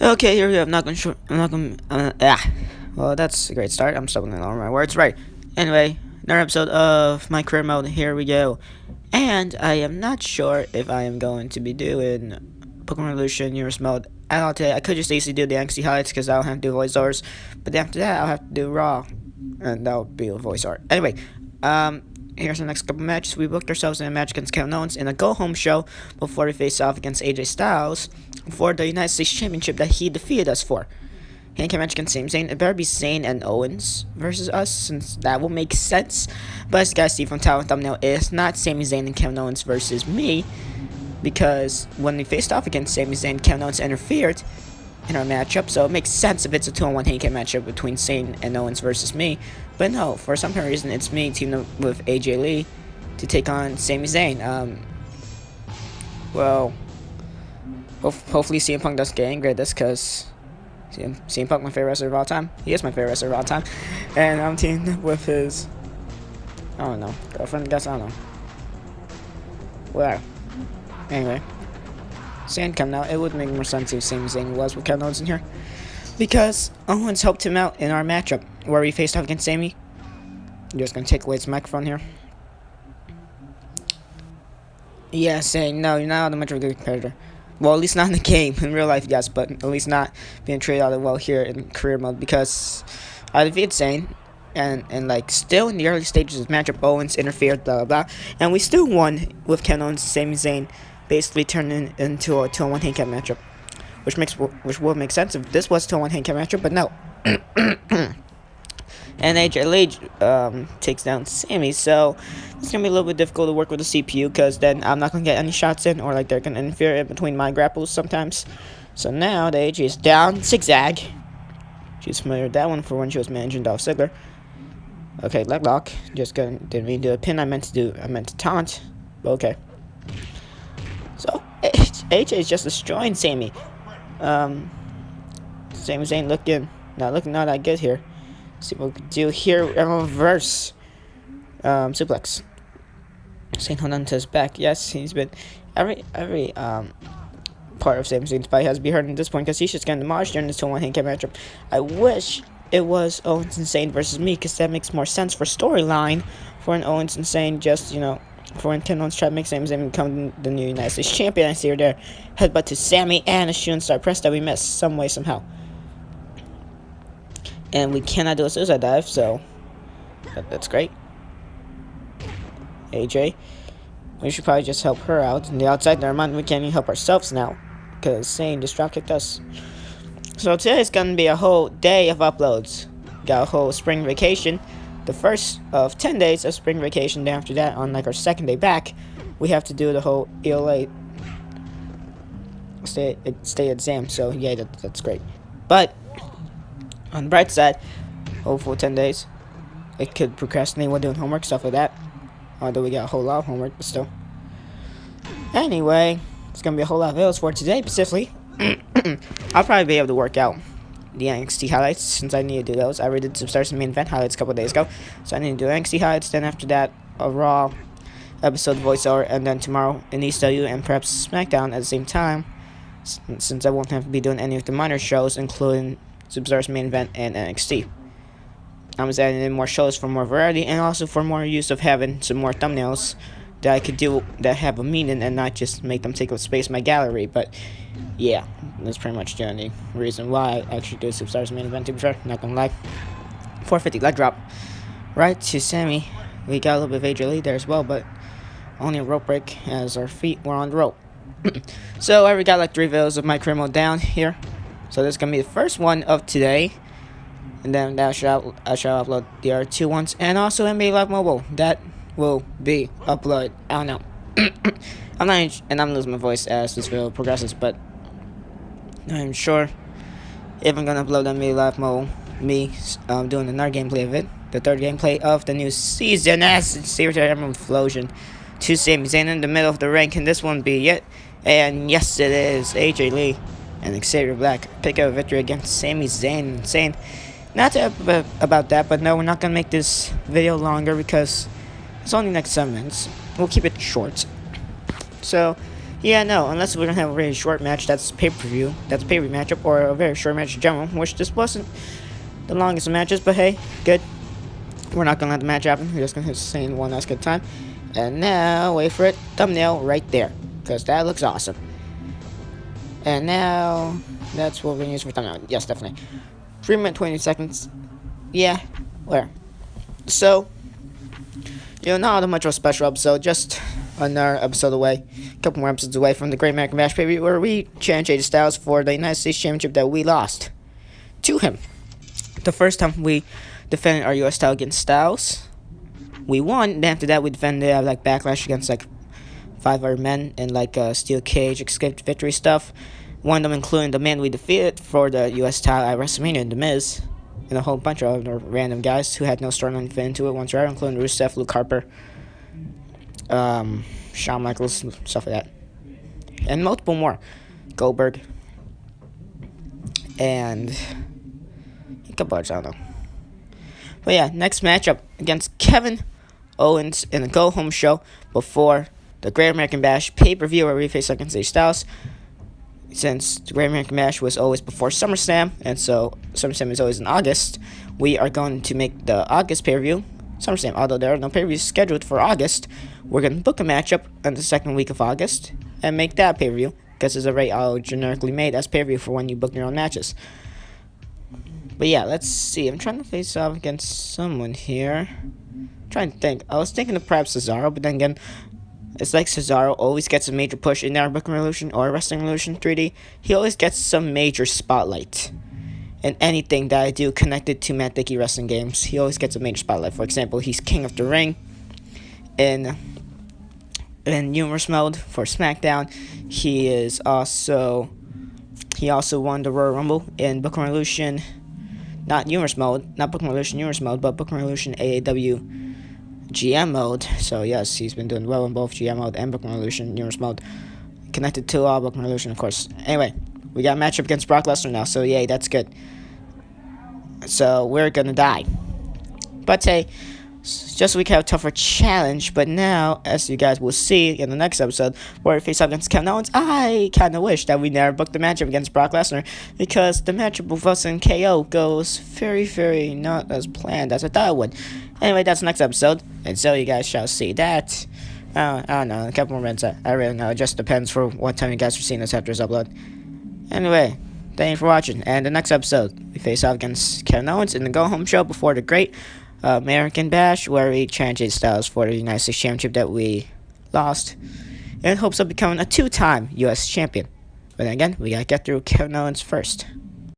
Okay, here we go. I'm not gonna show. I'm not gonna. Well, that's a great start. I'm stumbling all my words. Right. Anyway, another episode of my career mode. Here we go. And I am not sure if I am going to be doing Pokemon Revolution Universe mode at all today. I could just easily do the NXT highlights because I'll have to do voiceovers. But after that, I'll have to do Raw, and that'll be a voiceover. Anyway, here's the next couple matches. We booked ourselves in a match against Kevin Owens in a go-home show before we face off against AJ Styles for the United States Championship that he defeated us for. Handicap match against Sami Zayn. It better be Zayn and Owens versus us, since that will make sense. But as you guys see from title and thumbnail, it's not Sami Zayn and Kevin Owens versus me, because when we faced off against Sami Zayn, Kevin Owens interfered in our matchup, so it makes sense if it's a 2-on-1 handicap matchup between Zayn and Owens versus me. But no, for some reason, it's me teaming up with AJ Lee to take on Sami Zayn. Hopefully CM Punk doesn't get angry at this, because CM Punk, my favorite wrestler of all time. He is my favorite wrestler of all time. And I'm teaming up with his, I don't know, girlfriend, I guess, I don't know. Well, anyway. Zayn coming out, it would make more sense if Sami Zayn was with Kevin Owens in here, because Owens helped him out in our matchup where we faced off against Sami. I'm just gonna take away his microphone here. Yeah, Zayn, no, you're not much of a good competitor. Well, at least not in the game. In real life, yes, but at least not being treated all that well here in career mode, because I defeated Zayn, and like still in the early stages of the matchup, Owens interfered, blah blah blah, and we still won with Kevin Owens and Sami Zayn basically turning into a 2-on-1 handicap matchup, which will make sense if this was a 2-on-1 handicap matchup, but no. And AJ Lee takes down Sami, so it's gonna be a little bit difficult to work with the CPU, because then I'm not gonna get any shots in, or like they're gonna interfere in between my grapples sometimes. So now the AJ is down. Zigzag. She's familiar with that one for when she was managing Dolph Ziggler. Okay, leg lock. Didn't mean to do a pin. I meant to taunt. Okay. So AJ is just destroying Sami. Sami Zayn not looking that good here. See what we can do here. Reverse suplex. Zayn hold on to his back. Yes, he's been every part of Sami Zayn's body has to be hurt at this point, because he's just getting demolished during this 2-on-1 handicap matchup. I wish it was Owens and Zayn versus me, because that makes more sense for storyline, for an Owens and Zayn, just, you know, for when Ken Owens tried to make Sami Zayn become the new United States Champion. I see her there. Headbutt to Sami and a shooting star press that we missed some way, somehow. And we cannot do a suicide dive, so that's great. AJ, we should probably just help her out. On the outside, never mind, we can't even help ourselves now, because Zayn just dropkicked us. So today's gonna be a whole day of uploads. Got a whole spring vacation. The first of 10 days of spring vacation. Then after that, on like our second day back, we have to do the whole ELA stay exam. So yeah, that's great. But on the bright side, hopeful 10 days, it could procrastinate while doing homework, stuff like that. Although we got a whole lot of homework, but still. Anyway, it's gonna be a whole lot of videos for today, specifically. I'll probably be able to work out the NXT highlights, since I need to do those. I already did Substars and main event highlights a couple of days ago, so I need to do NXT highlights. Then after that, a Raw episode voiceover, and then tomorrow an ECW and perhaps SmackDown at the same time, since I won't have to be doing any of the minor shows, including Substars main event and NXT. I'm just adding in more shows for more variety, and also for more use of having some more thumbnails that I could do that have a meaning and not just make them take up space in my gallery. But yeah, that's pretty much the only reason why I actually do Substars main event, to be fair, not gonna lie. 450 leg drop right to Sami. We got a little bit of AJ Lee there as well, but only a rope break as our feet were on the rope. So I already got like 3 videos of my career mode down here, so this is gonna be the first one of today, and then I shall upload the other 2 ones, and also NBA Live Mobile that will be uploaded. I don't know. I'm losing my voice as this video progresses, but I'm sure if I'm gonna upload NBA Live Mobile, me doing another gameplay of it, the 3rd gameplay of the new season, as Xavier Explosion to Sami Zayn in the middle of the ring. Can this one be it? And yes, it is. AJ Lee and Xavier Black pick up a victory against Sami Zayn. Insane. Not to about that, but no, we're not gonna make this video longer because it's only next 7 minutes. We'll keep it short. So Yeah, no, unless we're gonna have a very short match that's pay-per-view, that's a pay-per-view matchup, or a very short match in general, which this wasn't the longest of matches, but hey, good. We're not gonna let the match happen, we're just gonna hit Zayn one last good time. And now, wait for it, thumbnail right there, because that looks awesome. And now, that's what we're gonna use for thumbnail, yes, definitely. 3 minutes, 20 seconds, yeah, where? So, not much of a special episode, just another episode away, a couple more episodes away from the Great American Bash pay-per-view, where we challenge AJ Styles for the United States Championship that we lost to him. The first time we defended our U.S. title against Styles, we won. Then after that, we defended Backlash against 5 other men in steel cage, escaped victory stuff. One of them including the man we defeated for the U.S. title at WrestleMania, The Miz, and a whole bunch of other random guys who had no storyline fit into it whatsoever, including Rusev, Luke Harper, Shawn Michaels, stuff like that, and multiple more, Goldberg, and a couple others, I don't know. But yeah, next matchup against Kevin Owens in the Go Home show before the Great American Bash pay-per-view where we face against AJ Styles. Since the Great American Bash was always before SummerSlam, and so SummerSlam is always in August, we are going to make the August pay-per-view SummerSlam. Although there are no pay-per-views scheduled for August, we're going to book a matchup in the second week of August and make that pay-per-view, because it's already all generically made as pay-per-view for when you book your own matches. But yeah, let's see. I'm trying to face off against someone here. I'm trying to think. I was thinking of perhaps Cesaro, but then again, it's like Cesaro always gets a major push in our Booking Revolution or Wrestling Revolution 3D. He always gets some major spotlight in anything that I do connected to Matt Dickey wrestling games. He always gets a major spotlight. For example, he's King of the Ring in Humorous Mode for SmackDown. He also won the Royal Rumble in Booking Revolution. Not Humorous Mode, not Booking Revolution Humorous Mode, but Booking Revolution AAW GM mode. So yes, he's been doing well in both GM mode and Booking Revolution Humorous Mode. Connected to Booking Revolution, of course. Anyway, we got a matchup against Brock Lesnar now, so yay, that's good. So we're gonna die. But hey, just so we can have a tougher challenge. But now, as you guys will see in the next episode, where we face up against Kevin Owens, I kind of wish that we never booked the matchup against Brock Lesnar, because the matchup with us and KO goes very, very not as planned as I thought it would. Anyway, that's the next episode, and so you guys shall see that. I don't know, a couple more minutes. I really know. It just depends for what time you guys are seeing this after this upload. Anyway, thank you for watching. And the next episode, we face off against Kevin Owens in the Go Home show before the Great American Bash, where we challenge AJ Styles for the United States Championship that we lost, in hopes of becoming a 2-time U.S. champion. But then again, we gotta get through Kevin Owens first.